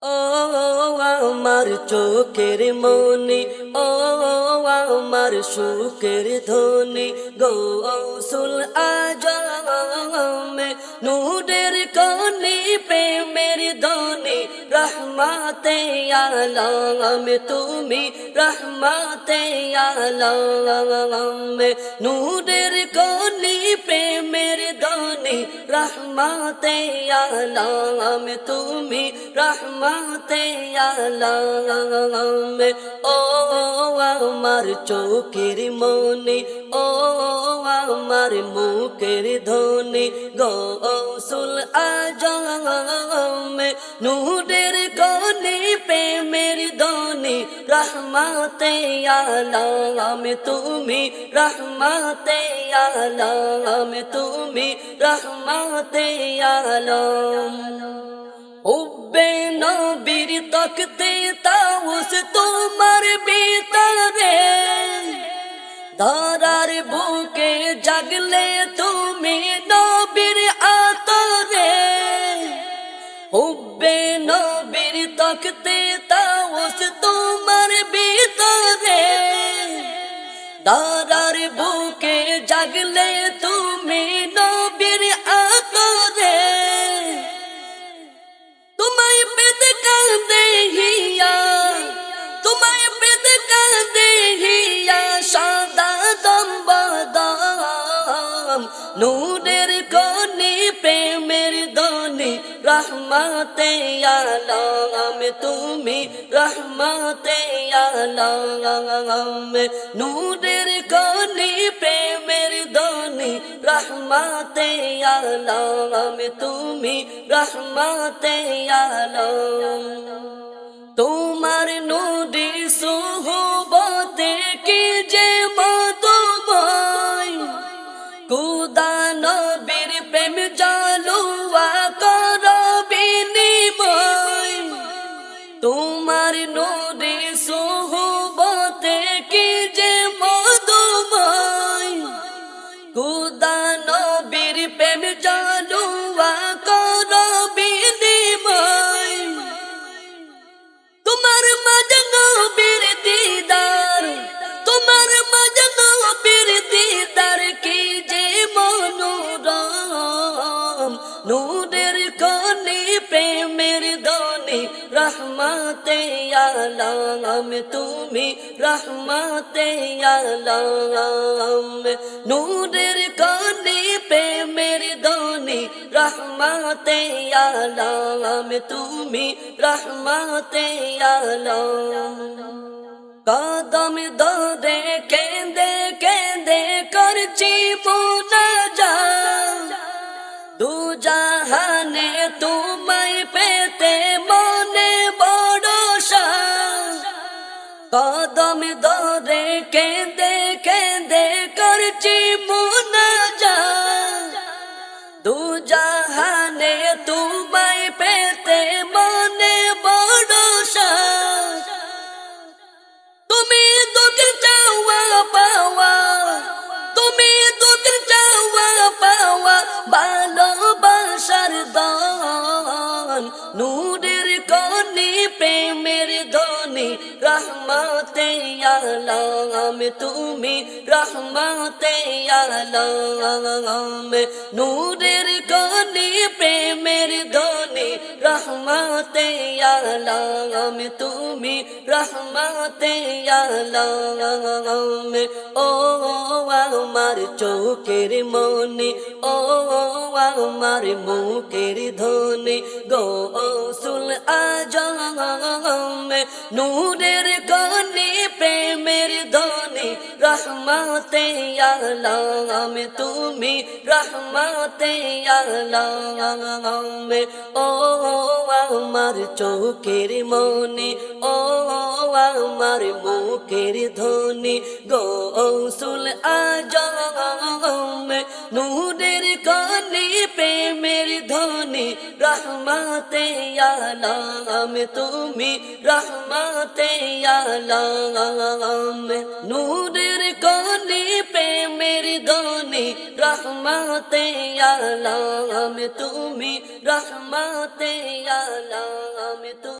ও আমার চোখের মনি, ও আমার সুখের ধ্বনি, গৌসুল আজম নূরের কনি, প্রেমের ধ্বনি, রহমতে আলম তুমি, রহমতে আলম নূরের কনি, প্রেমের ধ্বনি, রহমতে আলম তুমি, রহমতে আলম। ও আমার চোখের মনি, ও আমার মুখের ধ্বনি, গৌসুল আজম নূরের কনি, প্রেমের ধ্বনি, রহমতে আলম তুমি, রহমতে আলম তুমি, রহমতে আলম। হুব্বে নবীর তকতে তাউস তোমার ভিতরে, ধরার বুকে জাগলে তুমি নবীর আতরে। হুব্বে নবীর তকতে তাউস তোমার ভিতরে, ধরার বুকে জাগলে তুমি নবীর আতরে। তোমায় পেতে কাঁদে হিয়া, তোমায় পেতে কাঁদে হিয়া, সাদা দম্বদম নূরের কনি, প্রেমের ধ্বনি, রহমতে আলম তুমি, রহমতে আলম নূরের কনি, প্রেমের ধ্বনি, রহমতে আলম তুমি, রহমতে আলম। তোমার নূরে সোহবতে কি যে মধুময়, খুদা নবীর প্রেম জালুয়া কর বিনিময়। তোমার নূরে সোহবতে কি যে মধুময়, খুদা নবীর প্রেম জালুয়া কর বিনিময়। তোমার মাঝে নবীর দিদার, তোমার মাঝে নবীর দিদার কি যে মনোরম, নূরের কনি, প্রেমের ধ্বনি, রহমতে আলম তুমি, রহমতে আলম নূরের কনি, প্রেমের ধ্বনি, রহমতে আলম তুমি, রহমতে আলম। কদম ধরে কেঁদে কেঁদে করছি মুনাজাত, দু জাহানে তোমায় পেতে মনে বড় সাধ। কদম ধরে কেঁদে কেঁদে করছি মুনাজাত, দু জাহানে তোমায় পেতে মনে বড় সাধ। তুমি দুঃখ চাওয়া পাওয়া, তুমি দুঃখ চাওয়া পাওয়া, ভালোবাসার দান নূরের কনি, প্রেমের ধ্বনি, রহমতে আলম তুমি, রহমতে আলম নূরের কনি, প্রেমের ধ্বনি, রহমতে আলম তুমি, রহমতে আলম। ও আমার চোখের মনি, ও আমার মুখের ধ্বনি, গৌসুল আজম নূরের কনি, প্রেমের ধ্বনি, রহমতে আলম তুমি, রহমতে আলম। ও আমার চোখের মনি, ও আমার মুখের ধ্বনি, গৌসুল আজম নূরের কনি, প্রেমের ধ্বনি, রহমতে আলম তুমি, রহমতে আলম নূরের কনি, প্রেমের ধ্বনি, রহমতে আলম তুমি, রহমতে আলম তুমি।